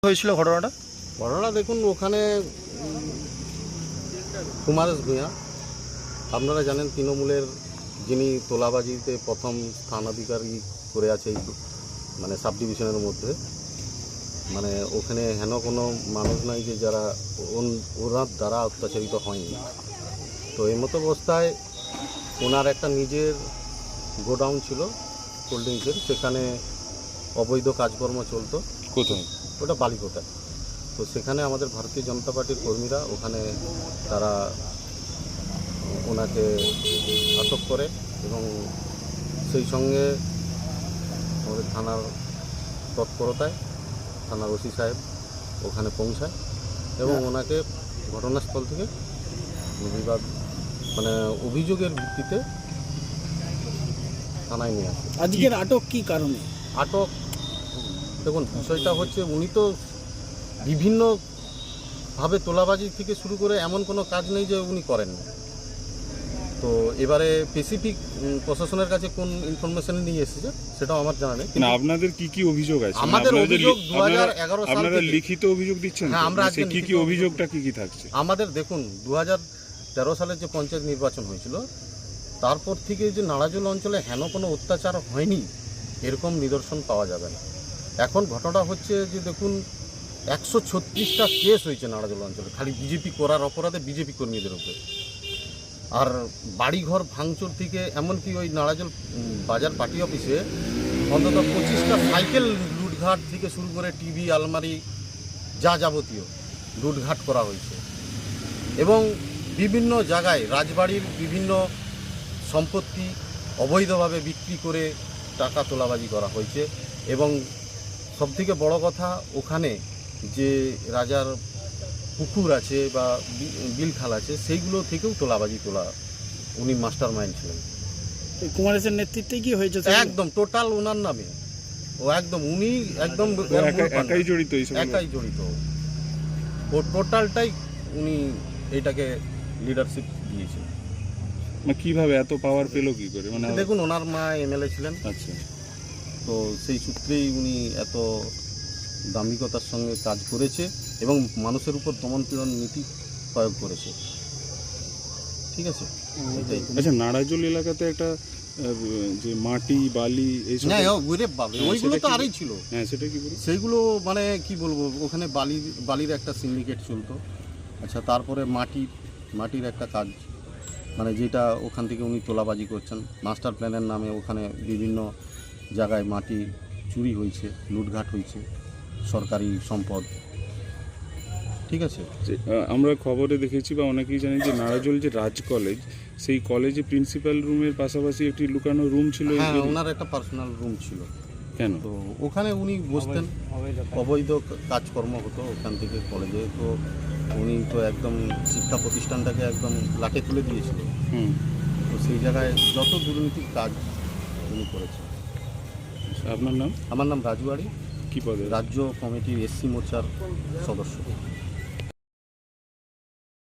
হয়েছিল ঘটনাটা? ঘটনা দেখুন, ওখানে কুমারেশ ভূঁইয়া, আপনারা জানেন তৃণমূলের যিনি তোলাবাজিতে প্রথম স্থানাধিকারী করে আছে এই মানে সাব ডিভিশনের মধ্যে, মানে ওখানে হেন কোনো মানুষ নাই যে যারা ওনার দ্বারা অত্যাচারিত হয়নি। তো এই মতো অবস্থায় ওনার একটা নিজের গোডাউন ছিল কোল্ড ড্রিঙ্কসের, সেখানে অবৈধ কাজকর্ম চলতো। কোথায়? ওটা বালিকোটা। তো সেখানে আমাদের ভারতীয় জনতা পার্টির কর্মীরা ওখানে তারা ওনাকে আটক করে এবং সেই সঙ্গে আমাদের থানার তৎপরতায় থানার ওসি সাহেব ওখানে পৌঁছায় এবং ওনাকে ঘটনাস্থল থেকে বিবাদ মানে অভিযোগের ভিত্তিতে থানায় নিয়ে আসে। আজকের আটক কী কারণে? আটক দেখুন, বিষয়টা হচ্ছে উনি তো বিভিন্নভাবে তোলাবাজি থেকে শুরু করে এমন কোনো কাজ নেই যে উনি করেন না। তো এবারে স্পেসিফিক প্রশাসনের কাছে কোন ইনফরমেশন নিয়ে এসেছে সেটাও আমার জানা নেই। না, আপনাদের কি কি অভিযোগ আছে? আমাদের অভিযোগ 2011 সাল আপনারা থেকে লিখিত অভিযোগ দিচ্ছেন? হ্যাঁ, আমরা আজকে কি কি অভিযোগটা কি থাকছে? আমাদের দেখুন 2013 সালে যে পঞ্চায়েত নির্বাচন হয়েছিল তারপর থেকে যে নাড়াজোল অঞ্চলে হেন কোনো অত্যাচার হয়নি এরকম নিদর্শন পাওয়া যাবে না। এখন ঘটনা হচ্ছে যে দেখুন 136টা কেস হয়েছে নাড়াজোল অঞ্চলে খালি বিজেপি করার অপরাধে বিজেপি কর্মীদের উপরে। আর বাড়িঘর ভাঙচুর থেকে এমনকি ওই নাড়াজোল বাজার পার্টি অফিসে অন্তত 25টা সাইকেল লুটঘাট থেকে শুরু করে টিভি আলমারি যা যাবতীয় লুটঘাট করা হয়েছে এবং বিভিন্ন জায়গায় রাজবাড়ির বিভিন্ন সম্পত্তি অবৈধভাবে বিক্রি করে টাকা তোলাবাজি করা হয়েছে। এবং সবথেকে বড় কথা, ওখানে যে রাজার পুকুর আছে বা বিলখাল আছে সেইগুলো থেকেও তোলাবাজি তোলা উনি মাস্টার মাইন্ড ছিলেন। কুমারেশের নেতৃত্বে কি হয়েছে? একদম টোটাল ওনার নামে, ও একদম উনি একদম একাই জড়িত, একাই জড়িত, ও টোটালটাই উনি এটাকে লিডারশিপ দিয়েছেন। মানে কিভাবে এত পাওয়ার পেল কি করে? মানে দেখুন, ওনার মা এমএলএ ছিলেন। আচ্ছা, তো সেই সূত্রেই উনি এত দাম্ভিকতার সঙ্গে কাজ করেছে এবং মানুষের উপর দমনপীড়ন নীতি প্রয়োগ করেছে। ঠিক আছে, এটাই। আচ্ছা, নাড়াজোল এলাকাতে একটা যে মাটি বালি এইসব, ওইগুলো তো আরই ছিল। হ্যাঁ, সেটা কি বলি, সেইগুলো মানে কি বলবো, ওখানে বালির একটা সিন্ডিকেট চলতো। আচ্ছা, তারপরে মাটির একটা কাজ, মানে যেটা ওখান থেকে উনি তোলাবাজি করছেন মাস্টার প্ল্যানের নামে। ওখানে বিভিন্ন জায়গায় মাটি চুরি হয়েছে, লুটঘাট হয়েছে, সরকারি সম্পদ। ঠিক আছে, আমরা খবরে দেখেছি বা অনেকেই জানি যে নাড়াজোল যে রাজ কলেজ, সেই কলেজে প্রিন্সিপাল রুমের পাশাপাশি একটি লুকানো রুম ছিল। হ্যাঁ, ওনার একটা পার্সোনাল রুম ছিল। কেন? তো ওখানে উনি বসতেন, অবৈধ কাজকর্ম হতো ওখান থেকে কলেজে। তো উনি তো একদম শিক্ষা প্রতিষ্ঠানটাকে একদম লাটে তুলে দিয়েছিল। তো সেই জায়গায় যত দুর্নীতির কাজ উনি করেছেন। আপনার নাম? আমার নাম রাজু আড়ি, কি পদে? রাজ্য কমিটির এসসি মোর্চার সদস্য।